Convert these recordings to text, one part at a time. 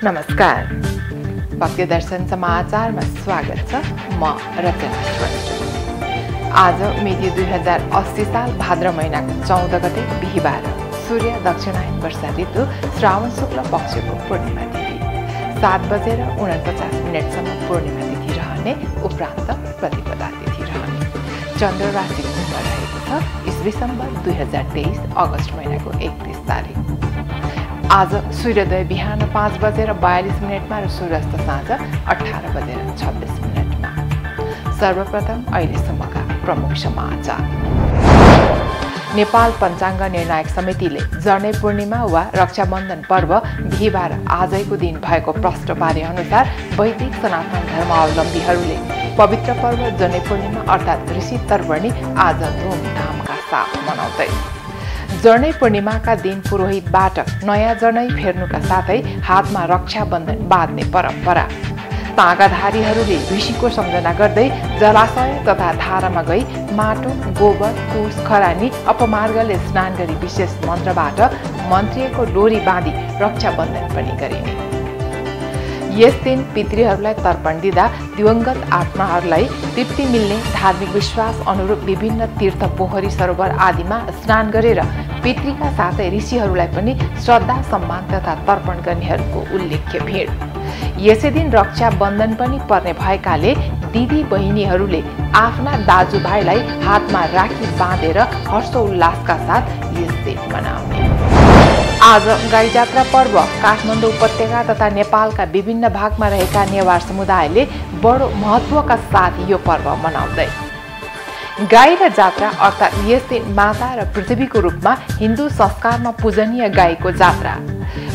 नमस्कार, भक्ति दर्शन समाचारमा स्वागत छ। म रचना श्रेष्ठ। आज मिति 2080 साल भाद्र महिनाको 14 गते बिहीबार, सूर्य दक्षिणायन वर्षा ऋतु श्रावण शुक्ल पक्षको पूर्णिमा तिथि 7:49 सम्म पूर्णिमा तिथि रहने, उपरान्त प्रतिपदा तिथि रहने। चन्द्र राशि कुम्भ रहेको छ। ईस्वी सम्वत 2023 अगस्त महिनाको 31 तारिक। आज सूर्योदय बिहान 5:42 र सूर्यास्त साँझ 18:26। सर्वप्रथम अहिलेसम्मका प्रमुख समाचार। नेपाल पञ्चाङ्ग निर्णायक समितिले जर्ने पूर्णिमा वा रक्षाबन्धन पर्व बिहीबार आजैको दिन भएको प्रष्ट पारे अनुसार वैदिक सनातन धर्मावलम्बीहरूले पवित्र पर्व जर्ने पूर्णिमा अर्थात् ऋषि तर्पणी आज धुमधामका साथ मनाउँदै। जर्ने पूर्णिमाका दिन पुरोहितबाट नयाँ जर्नै फेर्नुका साथै हातमा रक्षाबन्धन बाँध्ने परम्परा। तागाधारीहरूले ऋषिको सम्झना गर्दै जलाशय तथा धारामा गई माटो, गोबर, कुश, खरानी, अपमार्गले स्नान गरी विशेष मन्त्रबाट मन्त्रिएको डोरी बाँधी रक्षाबन्धन पनि गरिने। यस दिन पितृहरूलाई तर्पण दिँदा दिवंगत आत्माहरूलाई तृप्ति मिल्ने धार्मिक विश्वास अनुरूप विभिन्न तीर्थ, पोखरी, सरोवर आदिमा स्नान गरेर पितृका साथै ऋषिहरूलाई पनि श्रद्धा, सम्मान तथा तर्पण गर्नेहरूको उल्लेख्य भिड। यसै दिन रक्षाबन्धन पनि पर्ने भएकाले दिदी बहिनीहरूले आफ्ना दाजुभाइलाई हातमा राखी बाँधेर हर्षोल्लासका साथ यस दिन मनाउने। आज गाई जात्रा पर्व काठमाडौँ उपत्यका तथा नेपालका विभिन्न भागमा रहेका नेवार समुदायले बडो महत्त्वका साथ यो पर्व मनाउँदै। गाई र जात्रा अर्थात् यस दिन माता र पृथ्वीको रूपमा हिन्दू संस्कारमा पूजनीय गाईको जात्रा।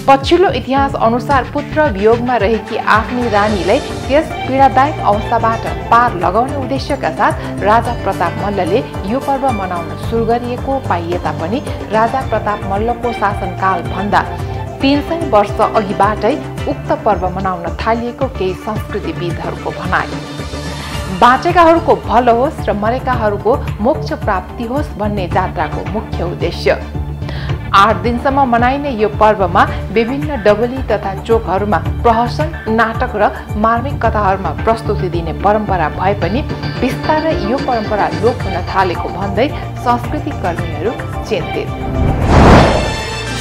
पछिल्लो इतिहास अनुसार पुत्र वियोगमा रहेकी आफ्नी रानीलाई त्यस पीडादायक अवस्थाबाट पार लगाउने उद्देश्यका साथ राजा प्रताप मल्लले यो पर्व मनाउन सुरु गरिएको पाइए तापनि राजा प्रताप मल्लको शासनकाल भन्दा 300 वर्ष अघिबाटै उक्त पर्व मनाउन थालिएको केही संस्कृतिविदहरूको भनाइ। बाँचेकाहरूको भलो होस् र मरेकाहरूको मोक्ष प्राप्ति होस् भन्ने जात्राको मुख्य उद्देश्य। 8 दिनसम्म मनाइने यो पर्वमा विभिन्न डबली तथा चोकहरूमा प्रहसन, नाटक र मार्मिक कथाहरूमा प्रस्तुति दिने परम्परा भए पनि बिस्तारै यो परम्परा लोप हुन थालेको भन्दै सांस्कृतिक कर्मीहरू चिन्तित।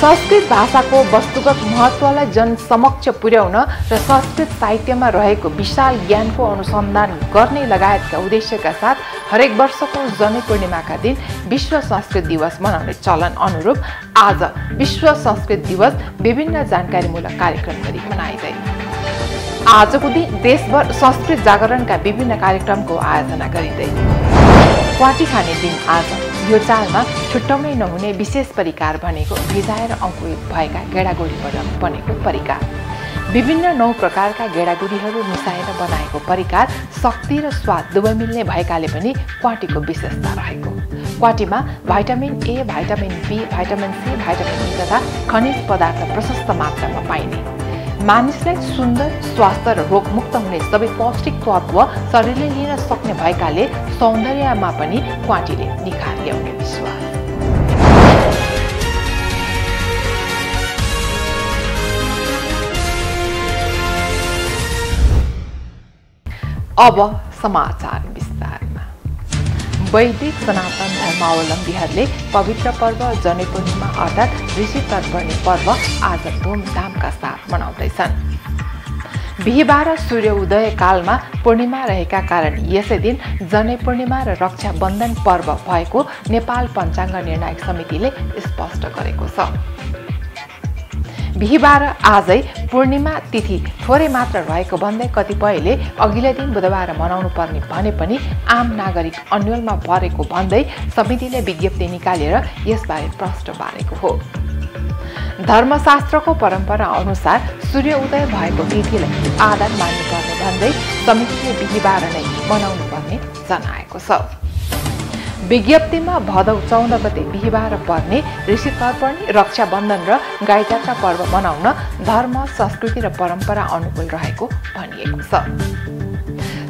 संस्कृत भाषाको वस्तुगत महत्त्वलाई जनसमक्ष पुर्याउन र संस्कृत साहित्यमा रहेको विशाल ज्ञानको अनुसन्धान गर्ने लगायतका उद्देश्यका साथ हरेक वर्षको जर्ने पूर्णिमाका दिन विश्व संस्कृत दिवस मनाउने चलन अनुरूप आज विश्व संस्कृत दिवस विभिन्न जानकारीमूलक कार्यक्रम गरी मनाइँदै। आजको दिन देशभर संस्कृत जागरणका विभिन्न कार्यक्रमको आयोजना गरिँदै। क्वाटी खाने दिन आज यो चाडमा छुट्याउनै नहुने विशेष परिकार भनेको भिजाएर अंकुरित भएका गेडागुडीबाट बनेको परिकार। विभिन्न 9 प्रकारका गेडागुडीहरू मिसाएर बनाएको परिकार शक्ति र स्वाद दुवै मिल्ने भएकाले पनि क्वाटीको विशेषता रहेको। क्वाटीमा vitamin A, vitamin B, vitamin C, vitamin E तथा खनिज पदार्थ प्रशस्त मात्रामा पाइने, मानिसलाई सुन्दर, स्वास्थ्य र रोगमुक्त हुने सबै पौष्टिक तत्त्व शरीरले लिन सक्ने भएकाले सौन्दर्यमा पनि क्वाटीले निखार ल्याउने विश्वास। अब समाचार विस्तारमा। वैदिक सनातन धर्मावलम्बीहरूले पवित्र पर्व जर्ने पूर्णिमा अर्थात् ऋषि तर्पणी पर्व आज धुमधामका साथ मनाउँदैछन्। बिहीबार सूर्य उदय कालमा पूर्णिमा रहेका कारण यसै दिन जर्ने पूर्णिमा र रक्षाबन्धन पर्व भएको नेपाल पञ्चाङ्ग निर्णायक समितिले स्पष्ट गरेको छ। बिहीबार आजै पूर्णिमा तिथि थोरै मात्र रहेको भन्दै कतिपयले अघिल्लो दिन बुधबार मनाउनु पर्ने भने पनि आम नागरिक अन्यलमा परेको भन्दै समितिले विज्ञप्ति निकालेर यसबारे प्रष्ट पारेको हो। धर्मशास्त्रको परम्परा अनुसार सूर्य उदय भएको तिथिलाई आधार मान्नुपर्ने भन्दै समितिले बिहीबार नै मनाउनु पर्ने जनाएको छ। विज्ञप्तिमा भदौ 14 गते बिहीबार पर्ने ऋषि तर्पणी, रक्षाबन्धन र गाई जात्रा पर्व मनाउन धर्म, संस्कृति र परम्परा अनुकूल रहेको भनिएको छ।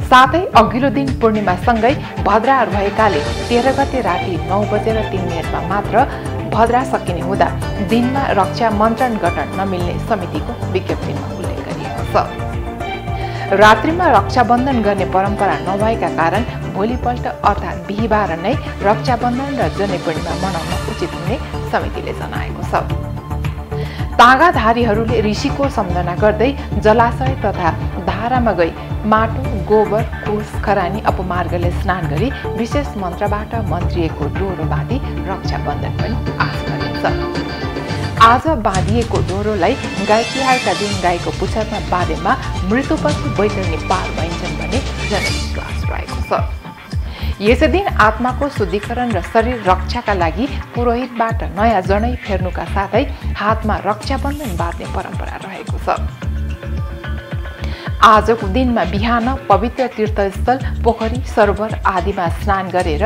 साथै अघिल्लो दिन पूर्णिमासँगै भद्रा रहेकाले 13 गते राति 9:03 मात्र भद्रा सकिने हुँदा दिनमा रक्षा मन्त्रण गर्न नमिल्ने समितिको विज्ञप्तिमा उल्लेख छ। रात्रिमा रक्षाबन्धन गर्ने परम्परा नभएका कारण भोलिपल्ट अर्थात् बिहिबार नै रक्षाबन्धन र जनै पूर्णिमा मनाउन उचित हुने समितिले जनाएको छ। तागाधारीहरूले ऋषिको सम्झना गर्दै जलाशय तथा धारामा गई माटो, गोबर, कुश, खरानी अपमार्गले स्नान गरी विशेष मन्त्रबाट मन्त्रिएको डोरो बाँधी रक्षाबन्धन पनि आश गरिन्छ। आज बाँधिएको डोरोलाई गाई तिहारका दिन गाईको पुच्छरमा बाँधेमा मृत्युपछि वैतरणी पार भइन्छन् भन्ने जनविश्वास रहेको छ। यसै दिन आत्माको शुद्धिकरण र शरीर रक्षाका लागि पुरोहितबाट नयाँ जनै फेर्नुका साथै हातमा रक्षाबन्धन बाँध्ने परम्परा रहेको छ। आजको दिनमा बिहान पवित्र तीर्थस्थल, पोखरी, सरोवर आदिमा स्नान गरेर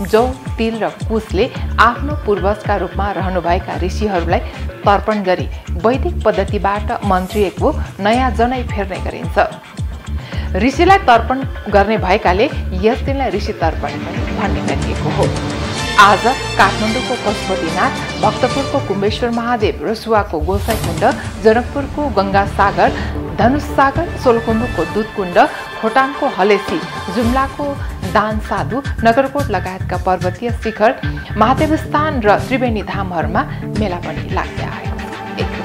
जौ, तिल र कुशले आफ्नो पूर्वजका रूपमा रहनुभएका ऋषिहरूलाई तर्पण गरी वैदिक पद्धतिबाट मन्त्रिएको नयाँ जनै फेर्ने गरिन्छ। ऋषिलाई तर्पण गर्ने भएकाले यस दिनलाई ऋषि तर्पण भन्ने गरिएको हो। आज काठमाडौँको पशुपतिनाथ, भक्तपुरको कुम्भेश्वर महादेव, रसुवाको गोसाईकुण्ड, जनकपुरको गङ्गासागर, धनुषसागर, सोलुखुम्बुको दुधकुण्ड, खोटाङको हलेसी, जुम्लाको दानसाधु, नगरकोट लगायतका पर्वतीय शिखर, महादेवस्थान र त्रिवेणी धामहरूमा मेला पनि लाग्दै आएको छ।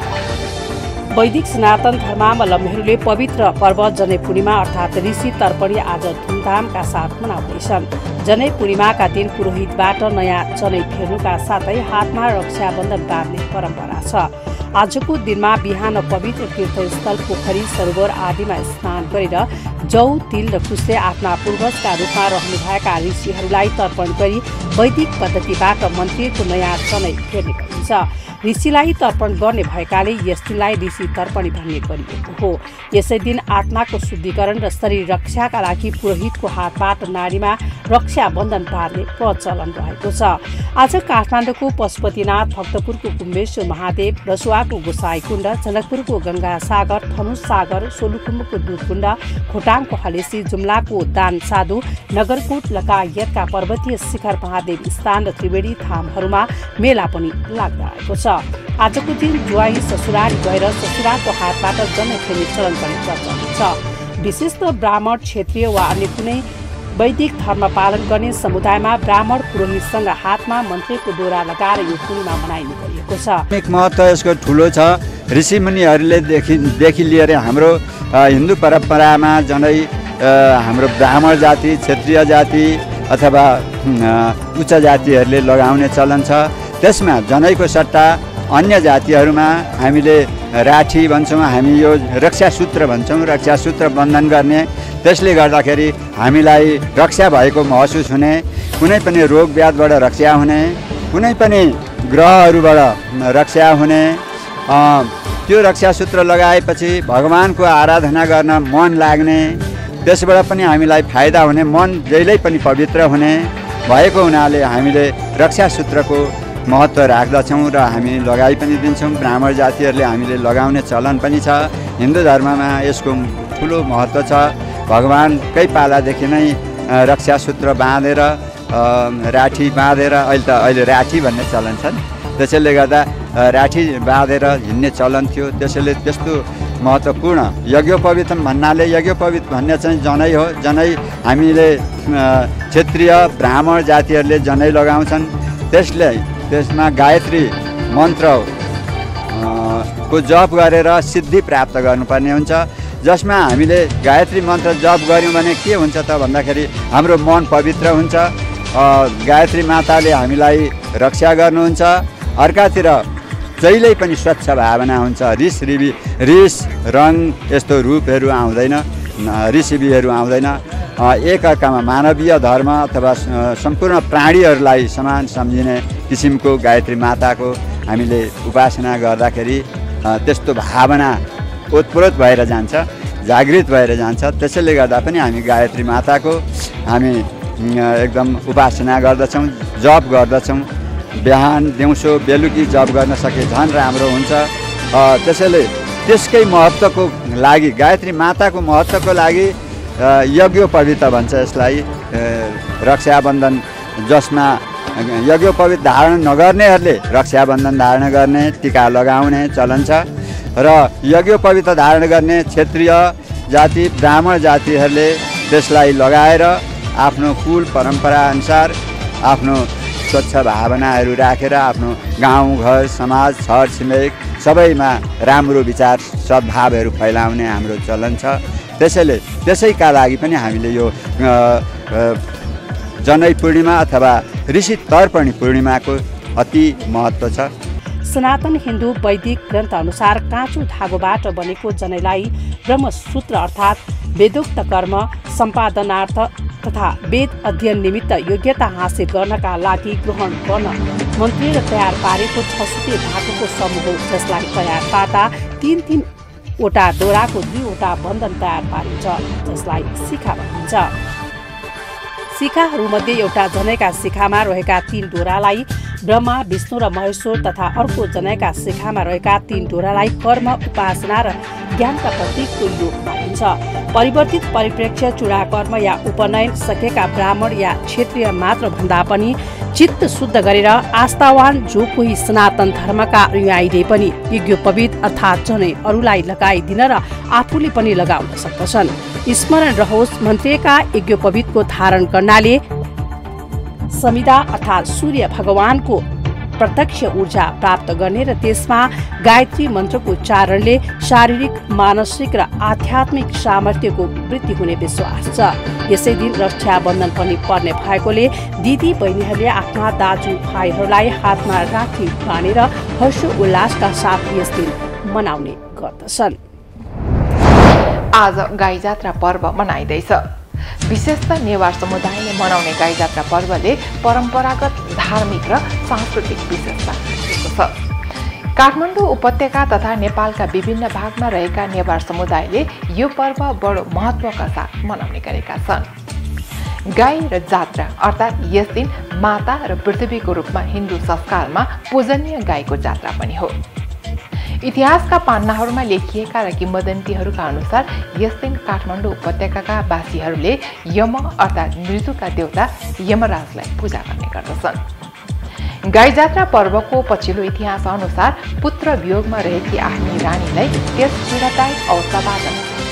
वैदिक सनातन धर्मावलम्बीहरूले पवित्र पर्व जनै पूर्णिमा अर्थात् ऋषि तर्पणी आज धुमधामका साथ मनाउँदैछन्। जनै पूर्णिमाका दिन पुरोहितबाट नयाँ जनै फेर्नुका साथै हातमा रक्षाबन्धन बाँध्ने परम्परा छ। आजको दिनमा बिहान पवित्र तीर्थस्थल, पोखरी, सरोवर आदिमा स्नान गरेर जौ, तिल र कुशले आफ्ना पूर्वजका रूपमा रहनुभएका ऋषिहरूलाई तर्पण गरी वैदिक पद्धतिबाट मन्त्रिएको नयाँ जनै फेर्ने गरिन्छ। ऋषिलाई तर्पण गर्ने भएकाले यस दिनलाई ऋषि तर्पणी भन्ने गरिएको हो। यसै दिन आत्माको शुद्धिकरण र शरीर रक्षाका लागि पुरोहितको हातबाट नारीमा रक्षाबन्धन बाँध्ने प्रचलन रहेको छ। आज काठमाडौँको पशुपतिनाथ, भक्तपुरको कुम्भेश्वर महादेव, रसुवाको गोसाईकुण्ड, जनकपुरको गङ्गासागर, धनुषसागर, सोलुखुम्बुको दुधकुण्ड, खोटाङको हलेसी, जुम्लाको दानसाधु, नगरकोट लगायतका पर्वतीय शिखर, महादेव स्थान र त्रिवेणी धामहरूमा मेला पनि लाग्दै आएको छ। आजको दिन जुवाई ससुराली गएर ससुराको हातबाट जनै फेर्ने चलन पनि प्रचलित छ। विशेष त ब्राह्मण, क्षेत्रीय वा अन्य कुनै वैदिक धर्म पालन गर्ने समुदायमा ब्राह्मण पुरोहितसँग हातमा मन्त्रीको डोरा लगाएर यो पूर्णिमा मनाइने गरिएको छ। एक महत्त्व यसको ठुलो छ। ऋषिमुनिहरूले देखि लिएर हाम्रो हिन्दू परम्परामा जनै हाम्रो ब्राह्मण जाति, क्षेत्रीय जाति अथवा उच्च जातिहरूले लगाउने चलन छ। त्यसमा जनैको सट्टा अन्य जातिहरूमा हामीले राठी भन्छौँ, हामी यो रक्षासूत्र भन्छौँ, रक्षासूत्र बन्धन गर्ने। त्यसले गर्दाखेरि हामीलाई रक्षा भएको महसुस हुने, कुनै पनि रोग व्याधबाट रक्षा हुने, कुनै पनि ग्रहहरूबाट रक्षा हुने। त्यो रक्षासूत्र लगाएपछि भगवानको आराधना गर्न मन लाग्ने, त्यसबाट पनि हामीलाई फाइदा हुने, मन जहिल्यै पनि पवित्र हुने भएको हुनाले हामीले रक्षासूत्रको महत्त्व राख्दछौँ र हामी लगाइ पनि दिन्छौँ। ब्राह्मण जातिहरूले हामीले लगाउने चलन पनि छ। हिन्दू धर्ममा यसको ठुलो महत्त्व छ। भगवानकै पालादेखि नै रक्षासूत्र बाँधेर, राठी बाँधेर, अहिले राठी भन्ने चलन छ। त्यसैले गर्दा राठी बाँधेर हिँड्ने चलन थियो। त्यसैले त्यस्तो महत्त्वपूर्ण यज्ञोपवीत भन्नाले, यज्ञोपवीत भन्ने चाहिँ जनै हो। जनै हामीले क्षेत्रीय ब्राह्मण जातिहरूले जनै लगाउँछन्। त्यसमा गायत्री मन्त्र को जप गरेर सिद्धि प्राप्त गर्नुपर्ने हुन्छ। जसमा हामीले गायत्री मन्त्र जप गऱ्यौँ भने के हुन्छ त भन्दाखेरि हाम्रो मन पवित्र हुन्छ। गायत्री माताले हामीलाई रक्षा गर्नुहुन्छ। अर्कातिर जहिल्यै पनि स्वच्छ भावना हुन्छ। रिस रङ यस्तो रूपहरू आउँदैन, रिसिबीहरू आउँदैन। एकअर्कामा मानवीय धर्म अथवा सम्पूर्ण प्राणीहरूलाई समान सम्झिने किसिमको गायत्री माताको हामीले उपासना गर्दाखेरि त्यस्तो भावना ओतप्रोत भएर जान्छ, जागृत भएर जान्छ। त्यसैले गर्दा पनि हामी गायत्री माताको हामी एकदम उपासना गर्दछौँ, जप गर्दछौँ। बिहान दिउँसो बेलुकी जप गर्न सके झन् राम्रो हुन्छ। त्यसैले त्यसकै महत्त्वको लागि, गायत्री माताको महत्त्वको लागि यज्ञोपवीत भन्छ यसलाई। रक्षाबन्धन जसमा यज्ञोपवीत धारण नगर्नेहरूले रक्षाबन्धन धारण गर्ने, टीका लगाउने चलन छ। र यज्ञोपवीत धारण गर्ने क्षेत्रीय जाति ब्राह्मण जातिहरूले त्यसलाई लगाएर आफ्नो कुल परम्परा अनुसार आफ्नो स्वच्छ भावनाहरू राखेर आफ्नो गाउँघर समाज छर छिमेक सबैमा राम्रो विचार सद्भावहरू फैलाउने हाम्रो चलन छ। त्यसैका लागि पनि हामीले यो जनै पूर्णिमा अथवा ऋषि तर्पणी पूर्णिमाको अति महत्त्व छ। सनातन हिन्दू वैदिक ग्रन्थ अनुसार काँचो धागोबाट बनेको जनैलाई ब्रह्मसूत्र अर्थात् वेदोक्त कर्म सम्पादनार्थ तथा वेद अध्ययन निमित्त योग्यता हासिल गर्नका लागि ग्रहण गर्न मन्त्रीले तयार पारेको 6 सूत्रीय धागोको समूह हो, जसलाई तयार पार्दा 3 वटा डोराको 2 वटा बन्धन तयार पारिन्छ, जसलाई शिखा भनिन्छ। शिखाहरूमध्ये एउटा जनैका शिखामा रहेका 3 डोरालाई ब्रह्मा विष्णु र महेश्वर तथा अर्को जनैका शिखामा रहेका 3 डोरालाई कर्म उपासना र ज्ञानका प्रतीकको योग मानिन्छ। परिवर्तित परिप्रेक्ष्य चूडाकर्म या उपनयन सकेका ब्राह्मण या क्षेत्रीय मात्र भन्दा पनि चित्त शुद्ध गरेर आस्थावान जो कोही सनातन धर्मका अनुयायीले पनि यज्ञोपवीत अर्थात् जनै अरूलाई लगाइदिन र आफूले पनि लगाउन सक्दछन्। स्मरण रहोस्, मन्त्रीका यज्ञोपवीतको धारण गर्नाले समिदा अर्थात् सूर्य भगवानको प्रत्यक्ष ऊर्जा प्राप्त गर्ने र त्यसमा गायत्री मन्त्रको उच्चारणले शारीरिक मानसिक र आध्यात्मिक सामर्थ्यको वृद्धि हुने विश्वास छ। यसै दिन रक्षाबन्धन पनि पर्ने भएकोले दिदी बहिनीहरूले आफ्ना दाजु भाइहरूलाई हातमा राखी बाँधेर हर्ष उल्लासका साथ यस दिन मनाउने गर्दछन्। आज गाई जात्रा पर्व मनाइँदैछ। विशेषतः नेवार समुदायले मनाउने गाई जात्रा पर्वले परम्परागत धार्मिक र सांस्कृतिक विशेषता राखेको छ। काठमाडौँ उपत्यका तथा नेपालका विभिन्न भागमा रहेका नेवार समुदायले यो पर्व बडो महत्त्वका साथ मनाउने गरेका छन्। गाई र जात्रा अर्थात् यस दिन माता र पृथ्वीको रूपमा हिन्दू संस्कारमा पूजनीय गाईको जात्रा पनि हो। इतिहासका पान्नाहरूमा लेखिएका र किंवदन्तीहरूका अनुसार यस दिन काठमाडौँ उपत्यकाका वासीहरूले यम अर्थात् मृत्युका देवता यमराजलाई पूजा गर्ने गर्दछन्। गाई जात्रा पर्वको पछिल्लो इतिहास अनुसार पुत्र वियोगमा रहेकी आफ्नी रानीलाई त्यस पीडादायक अवस्थाबाट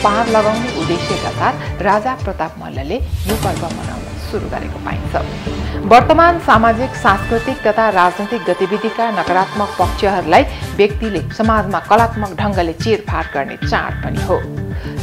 पार लगाउने उद्देश्यका साथ राजा प्रताप मल्लले यो पर्व मनाउन सुरु गरेको पाइन्छ। वर्तमान सामाजिक सांस्कृतिक तथा राजनैतिक गतिविधिका नकारात्मक पक्षहरूलाई व्यक्तिले समाजमा कलात्मक ढङ्गले चिरफाड गर्ने चाड पनि हो।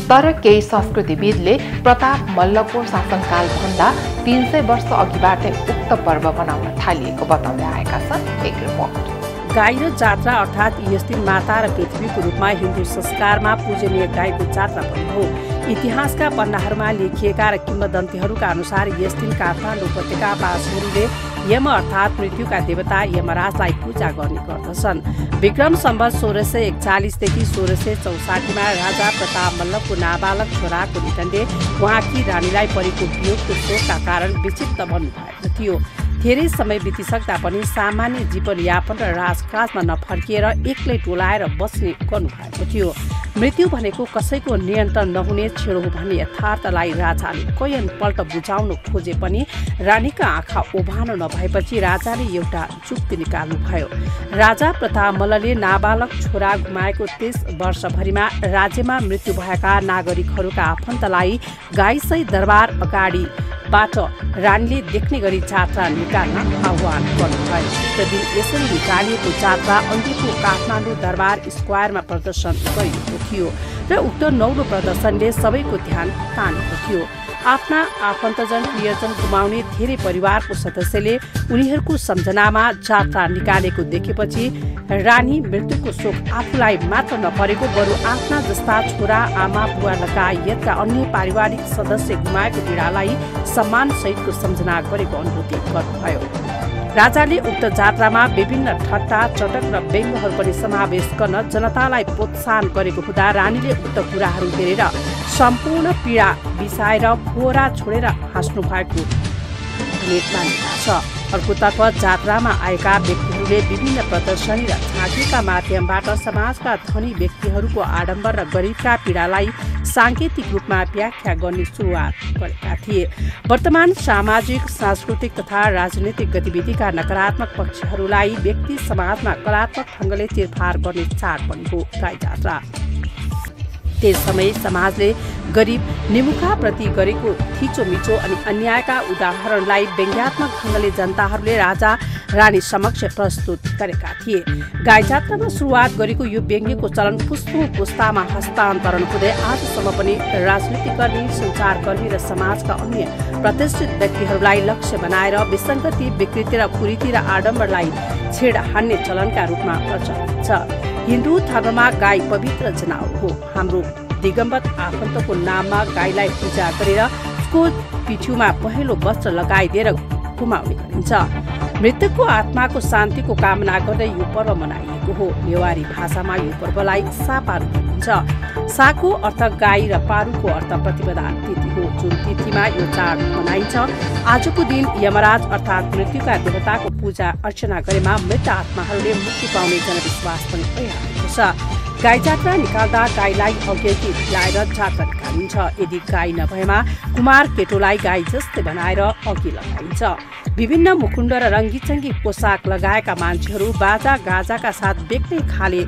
तर केही संस्कृतिविदले प्रताप मल्लको शासनकाल भन्दा 300 वर्ष अघिबाटै उक्त पर्व मनाउन थालिएको बताउँदै आएका छन्। एक रिपोर्ट। गाई र जात्रा अर्थात् यस दिन माता र पृथ्वीको रूपमा हिन्दू संस्कारमा पूजनीय गाईको जात्रा पनि हो। इतिहासका पन्नाहरूमा लेखिएका र किंवदन्तीहरूका अनुसार यस दिन काठमाडौँ उपत्यका वासीहरूले यम अर्थात् मृत्युका देवता यमराजलाई पूजा गर्ने गर्दछन्। विक्रम सम्वत 1641 देखि 1664 राजा प्रताप मल्लको नाबालक छोराको निधनले उहाँकी रानीलाई परेको वियोगको शोकका कारण विक्षिप्त बन्नुभएको थियो। धेरै समय बितिसक्दा पनि सामान्य जीवनयापन र राजकाजमा नफर्किएर एक्लै टोलाएर बस्ने गर्नुभएको थियो। मृत्यु भनेको कसैको नियन्त्रण नहुने छेडो हो भन्ने यथार्थलाई राजाले कैयनपल्ट बुझाउन खोजे पनि रानीका आँखा ओभानो नभएपछि राजाले एउटा जुक्ति निकाल्नुभयो। राजा प्रताप मल्लले नाबालक छोरा गुमाएको 30 वर्षभरिमा राज्यमा मृत्यु भएका नागरिकहरूका आफन्तलाई गाईसहित दरबार अगाडिबाट रानीले देख्ने गरी जात्रा निकाल्न आह्वान गर्नुभयो। त्यो दिन यसरी निकालिएको जात्रा अन्त्यको काठमाडौँ दरबार स्क्वायरमा प्रदर्शन गरिएको थियो र उक्त नौलो प्रदर्शनले सबैको ध्यान तानेको थियो। आफ्ना आफन्तजन प्रियजन गुमाउने धेरै परिवारको सदस्यले उनीहरूको सम्झनामा जात्रा निकालेको देखेपछि रानी मृत्युको शोक आफूलाई मात्र नपरेको बरु आफ्ना जस्ता छोरा आमा बुवा लगायतका अन्य पारिवारिक सदस्य गुमाएको पीडालाई सम्मानसहितको सम्झना गरेको अनुभूति गर्नुभयो। राजाले उक्त जात्रामा विभिन्न ठट्टा चटक र व्यङ्गहरू पनि समावेश गर्न जनतालाई प्रोत्साहन गरेको हुँदा रानीले उक्त कुराहरू हेरेर सम्पूर्ण पीडा बिसाएर फोहोरा छोडेर हाँस्नु भएको मानिएको छ। अर्कोतर्फ जात्रामा आएका व्यक्तिहरू व्यक्तिहरूले विभिन्न प्रदर्शनी र झाँकीका माध्यमबाट समाजका धनी व्यक्तिहरूको आडम्बर र गरिबका पीडालाई सांकेतिक रूपमा व्याख्या गर्ने सुरुवात गरेका थिए। वर्तमान सामाजिक, सांस्कृतिक तथा राजनीतिक गतिविधिका नकारात्मक पक्षहरूलाई व्यक्ति समाजमा कलात्मक ढङ्गले चिरफार गर्ने चाड पनि हो गाई जात्रा। त्यस समय समाजले गरिब निमुखाप्रति गरेको थिचोमिचो अनि अन्यायका उदाहरणलाई व्यङ्ग्यात्मक ढङ्गले जनताहरूले राजा रानी समक्ष प्रस्तुत गरेका थिए। गाई जात्रामा सुरुवात गरेको यो व्यङ्ग्यको चलन पुस्तौं पुस्तामा हस्तान्तरण हुँदै आजसम्म पनि राजनीतिकर्मी, सञ्चारकर्मी र समाजका अन्य प्रतिष्ठित व्यक्तिहरूलाई लक्ष्य बनाएर विसङ्गति, विकृति र कुरीति र आडम्बरलाई छेड हान्ने चलनका रूपमा प्रचलित छ। हिन्दू धर्ममा गाई पवित्र जनावर हो। हाम्रो दिगम्बर आफन्तको नाममा गाईलाई पूजा गरेर उसको पिठ्युमा पहेँलो वस्त्र लगाइदिएर घुमाउने गरिन्छ। मृतकको आत्माको शान्तिको कामना गर्दै यो पर्व मनाइएको हो। नेवारी भाषामा यो पर्वलाई सापारू भनिन्छ। साको अर्थ गाई र पारूको अर्थ प्रतिपदा तिथि हो। जुन तिथिमा यो चाड मनाइन्छ, आजको दिन यमराज अर्थात् मृत्युका देवताको पूजा अर्चना गरेमा मृत आत्माहरूले मुक्ति पाउने जनविश्वास पनि भइरहेको छ। गाई जात्रा निकाल्दा गाईलाई अघि लाएर जात्रा निकालिन्छ। यदि गाई नभएमा कुमार केटोलाई गाई जस्तै बनाएर अघि लगाइन्छ। विभिन्न मुकुण्ड र रङ्गीचङ्गी पोसाक लगाएका मान्छेहरू बाजा गाजाका साथ बेग्लै खाले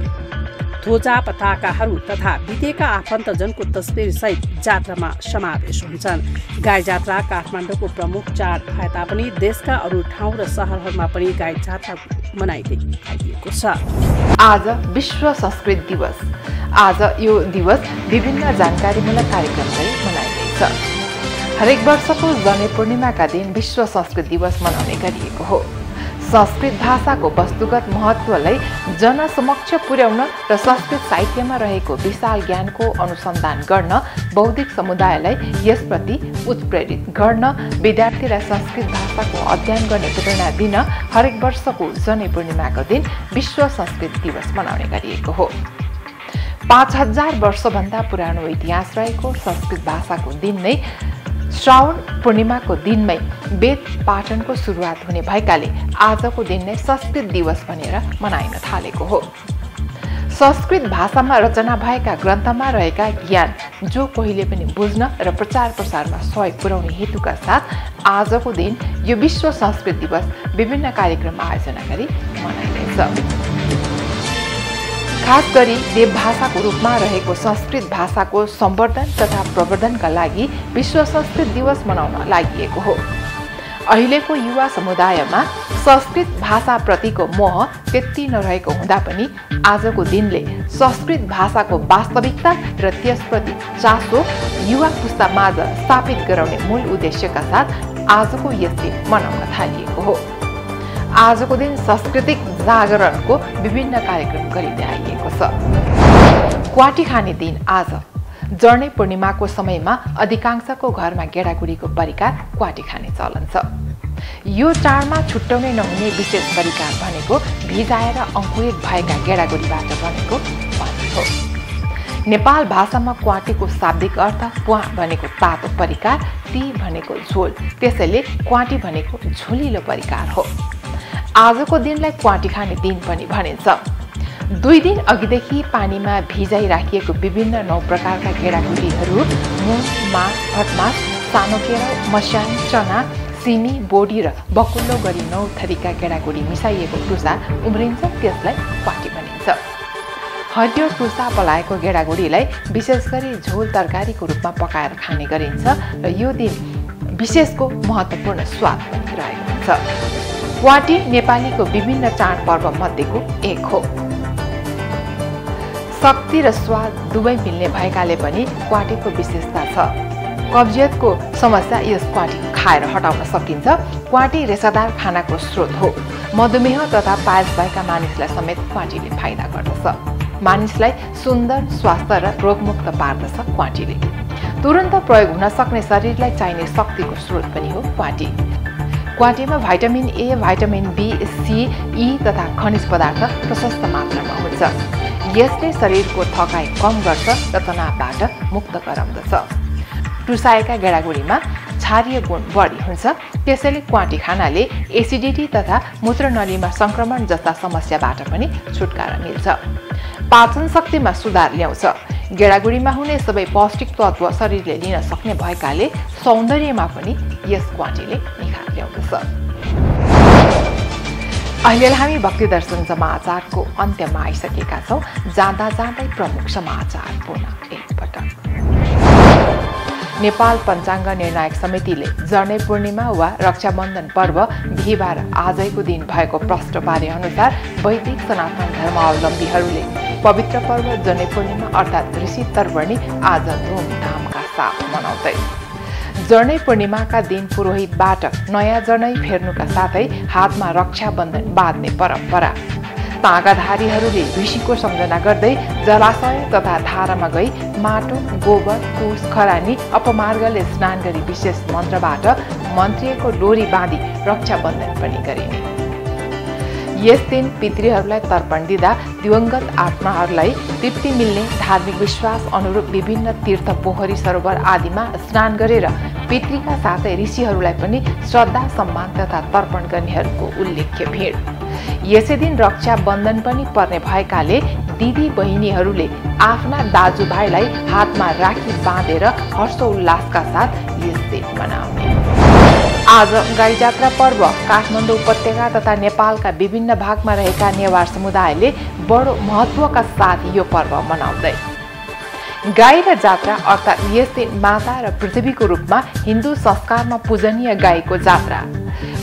ध्वजा पताकाहरू तथा बितेका आफन्तजनको तस्बिर सहित जात्रामा समावेश हुन्छन्। गाई जात्रा काठमाडौँको प्रमुख चाड भए तापनि देशका अरू ठाउँ र सहरहरूमा पनि गाई जात्रा मनाइँदै आइएको छ। आज विश्व संस्कृत दिवस। आज यो दिवस विभिन्न जानकारीमूलक कार्यक्रमले मनाइँदैछ। हरेक वर्षको जनै पूर्णिमाका दिन विश्व संस्कृत दिवस मनाउने गरिएको हो। संस्कृत भाषाको वस्तुगत महत्त्वलाई जनसमक्ष पुर्याउन र संस्कृत साहित्यमा रहेको विशाल ज्ञानको अनुसन्धान गर्न, बौद्धिक समुदायलाई यसप्रति उत्प्रेरित गर्न, विद्यार्थीलाई संस्कृत भाषाको अध्ययन गर्ने प्रेरणा दिन हरेक वर्षको जनै पूर्णिमाको दिन विश्व संस्कृत दिवस मनाउने गरिएको हो। 5000 वर्षभन्दा पुरानो इतिहास रहेको संस्कृत भाषाको दिन नै श्रावण पूर्णिमाको दिनमै वेद पाठनको सुरुवात हुने भएकाले आजको दिन नै संस्कृत दिवस भनेर मनाइन थालेको हो। संस्कृत भाषामा रचना भएका ग्रन्थमा रहेका ज्ञान जो कोहीले पनि बुझ्न र प्रचार प्रसारमा सहयोग पुर्याउने हेतुका साथ आजको दिन यो विश्व संस्कृत दिवस विभिन्न कार्यक्रम आयोजना गरी मनाइँदैछ। खास गरी देवभाषाको रूपमा रहेको संस्कृत भाषाको संवर्धन तथा प्रवर्धनका लागि विश्व संस्कृत दिवस मनाउन लागि हो। अहिलेको युवा समुदायमा संस्कृत भाषाप्रतिको मोह त्यति नरहेको हुँदा पनि आजको दिनले संस्कृत भाषाको वास्तविकता र त्यसप्रति चासो युवा पुस्तामाझ स्थापित गराउने मूल उद्देश्यका साथ आजको यस दिन मनाउन थालिएको हो। आजको दिन सांस्कृतिक जागरणको विभिन्न कार्यक्रम गरिँदै आइएको छ। क्वाटी खाने दिन आज जर्ने पूर्णिमाको समयमा अधिकांशको घरमा गेडागुडीको परिकार क्वाटी खाने चलन छ। यो चाडमा छुट्याउनै नहुने विशेष परिकार भनेको भिजाएर अंकुरित भएका गेडागुडीबाट बनेको पानी हो। नेपाल भाषामा क्वाटीको शाब्दिक अर्थ प्वा भनेको तातो परिकार, ती भनेको झोल, त्यसैले क्वाटी भनेको झोलिलो परिकार हो। आजको दिनलाई क्वाटी खाने दिन पनि भनिन्छ। 2 दिन अघिदेखि पानीमा भिजाइ राखिएको विभिन्न 9 प्रकारका गेडागुडीहरू मुङ, मास, भटमास, सानो केरा, मस्याङ, चना, सिमी, बोडी र बकुल्लो गरी 9 थरीका गेडागुडी मिसाइएको टुसा उम्रिन्छ, त्यसलाई क्वाटी भनिन्छ। हरियो टुसा पलाएको गेडागुडीलाई विशेष गरी झोल तरकारीको रूपमा पकाएर खाने गरिन्छ र यो दिन विशेषको महत्त्वपूर्ण स्वाद पनि रहेको हुन्छ। क्वाटी नेपालीको विभिन्न चाडपर्व मध्येको एक हो। शक्ति र स्वाद दुवै मिल्ने भएकाले पनि क्वाटीको विशेषता छ। कब्जियतको समस्या यस क्वाटी खाएर हटाउन सकिन्छ। क्वाटी रेसादार खानाको स्रोत हो। मधुमेह तथा पायस भएका मानिसलाई समेत क्वाटीले फाइदा गर्दछ। मानिसलाई सुन्दर, स्वास्थ्य र रोगमुक्त पार्दछ क्वाटीले। तुरन्त प्रयोग हुन सक्ने शरीरलाई चाहिने शक्तिको स्रोत पनि हो क्वाटी। क्वाटीमा vitamin A, vitamin B, C, E तथा खनिज पदार्थ प्रशस्त मात्रामा हुन्छ। यसले शरीरको थकाइ कम गर्छ र तनावबाट मुक्त गराउँदछ। टुसाएका गेडागुडीमा क्षारीय गुण बढी हुन्छ। त्यसैले क्वाटी खानाले एसिडिटी तथा मूत्रनलीमा संक्रमण जस्ता समस्याबाट पनि छुटकारा मिल्छ। पाचन शक्तिमा सुधार ल्याउँछ। गेडागुडीमा हुने सबै पौष्टिक तत्त्व शरीरले लिन सक्ने भएकाले सौन्दर्यमा पनि यस क्वाटीले निखार ल्याउँदछ। अहिले हामी भक्ति दर्शन समाचारको अन्त्यमा आइसकेका छौँ। जाँदा जाँदै प्रमुख समाचार पुनः एकपटक। नेपाल पञ्चाङ्ग निर्णायक समितिले जर्ने पूर्णिमा वा रक्षाबन्धन पर्व बिहिबार आजैको दिन भएको प्रष्ट पारे अनुसार वैदिक सनातन धर्मावलम्बीहरूले पवित्र पर्व जर्ने पूर्णिमा अर्थात् ऋषि तर्पणी आज धुमधामका साथ मनाउँदै। जर्ने पूर्णिमाका दिन पुरोहितबाट नयाँ जनै फेर्नुका साथै हातमा रक्षाबन्धन बाँध्ने परम्परा। तागाधारीहरूले ऋषिको सम्झना गर्दै जलाशय तथा धारामा गई माटो, गोबर, कुश, खरानी, अपमार्गले स्नान गरी विशेष मन्त्रबाट मन्त्रिएको डोरी बाँधी रक्षाबन्धन पनि गरिने। यस दिन पितृहरूलाई तर्पण दिँदा दिवंगत आत्माहरूलाई तृप्ति मिल्ने धार्मिक विश्वास अनुरूप विभिन्न तीर्थ, पोखरी, सरोवर आदिमा स्नान गरेर पितृका साथै ऋषिहरूलाई पनि श्रद्धा, सम्मान तथा तर्पण गर्नेहरूको उल्लेख्य भिड। यसै दिन रक्षाबन्धन पनि पर्ने भएकाले दिदी बहिनीहरूले आफ्ना दाजुभाइलाई हातमा राखी बाँधेर हर्षोल्लासका साथ यस दिन मनाउने। आज गाई जात्रा पर्व काठमाडौँ उपत्यका तथा नेपालका विभिन्न भागमा रहेका नेवार समुदायले बडो महत्त्वका साथ यो पर्व मनाउँदै। गाई र जात्रा अर्थात् यस दिन माता र पृथ्वीको रूपमा हिन्दू संस्कारमा पूजनीय गाईको जात्रा।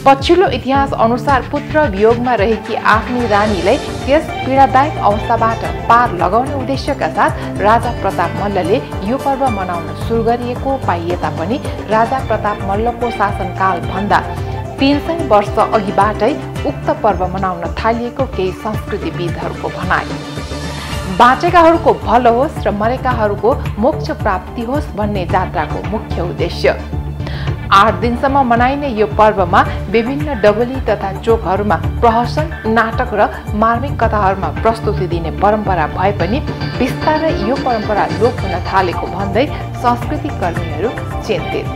पछिल्लो इतिहास अनुसार पुत्र वियोगमा रहेकी आफ्नी रानीलाई त्यस पीडादायक अवस्थाबाट पार लगाउने उद्देश्यका साथ राजा प्रताप मल्लले यो पर्व मनाउन सुरु गरिएको पाइए तापनि राजा प्रताप मल्लको शासनकाल भन्दा 300 वर्ष अघिबाटै उक्त पर्व मनाउन थालिएको केही संस्कृतिविदहरूको भनाइ। बाँचेकाहरूको भलो होस् र मरेकाहरूको मोक्ष प्राप्ति होस् भन्ने जात्राको मुख्य उद्देश्य। 8 दिनसम्म मनाइने यो पर्वमा विभिन्न डबली तथा चोकहरूमा प्रहसन, नाटक र मार्मिक कथाहरूमा प्रस्तुति दिने परम्परा भए पनि बिस्तारै यो परम्परा लोप हुन थालेको भन्दै संस्कृति कर्मीहरू चिन्तित।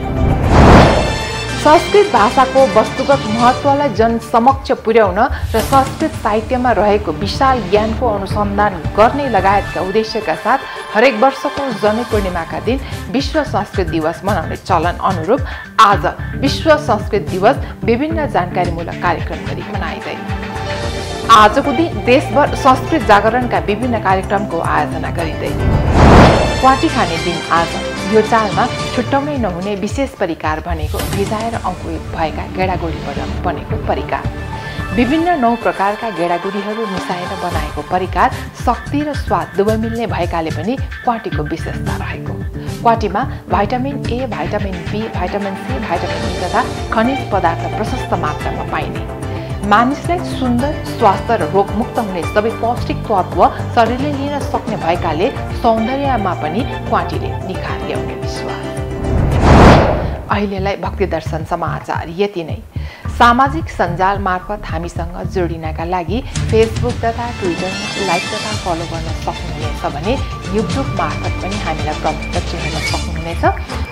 संस्कृत भाषाको वस्तुगत महत्त्वलाई जनसमक्ष पुर्याउन र संस्कृत साहित्यमा रहेको विशाल ज्ञानको अनुसन्धान गर्ने लगायतका उद्देश्यका साथ हरेक वर्षको जनै पूर्णिमाका दिन विश्व संस्कृत दिवस मनाउने चलन अनुरूप आज विश्व संस्कृत दिवस विभिन्न जानकारीमूलक कार्यक्रम गरी मनाइँदै। आजको दिन देशभर संस्कृत जागरणका विभिन्न कार्यक्रमको आयोजना गरिँदै। क्वाटी खाने दिन आज यो चाडमा छुट्याउनै नहुने विशेष परिकार भनेको भिजाएर अंकुरित भएका गेडागुडीबाट बनेको परिकार। विभिन्न 9 प्रकारका गेडागुडीहरू मिसाएर बनाएको परिकार शक्ति र स्वाद दुवै मिल्ने भएकाले पनि क्वाटीको विशेषता रहेको। क्वाटीमा vitamin A, vitamin B, vitamin C, vitamin E तथा खनिज पदार्थ प्रशस्त मात्रामा पाइने, मानिसलाई सुन्दर, स्वास्थ्य र रोगमुक्त हुने सबै पौष्टिक तत्त्व शरीरले लिन सक्ने भएकाले सौन्दर्यमा पनि क्वाटीले निखार ल्याउने विश्वास। अहिलेलाई भक्ति दर्शन समाचार यति नै। सामाजिक सञ्जाल मार्फत हामीसँग जोडिनका लागि फेसबुक तथा ट्विटरमा लाइक तथा फलो गर्न सक्नुहुनेछ भने युट्युब मार्फत पनि हामीलाई प्रत्यक्ष हेर्न सक्नुहुनेछ।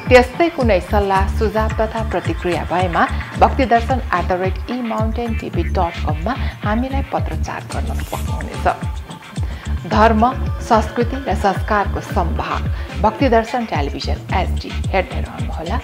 त्यस्तै कुनै सल्लाह, सुझाव तथा प्रतिक्रिया भएमा bhaktidarshan@emountaintv.com मा हामीलाई पत्रचार गर्न सक्नुहुनेछ। धर्म, संस्कृति र संस्कारको सम्भाग भक्ति दर्शन टेलिभिजन HD हेर्दै रहनुहोला।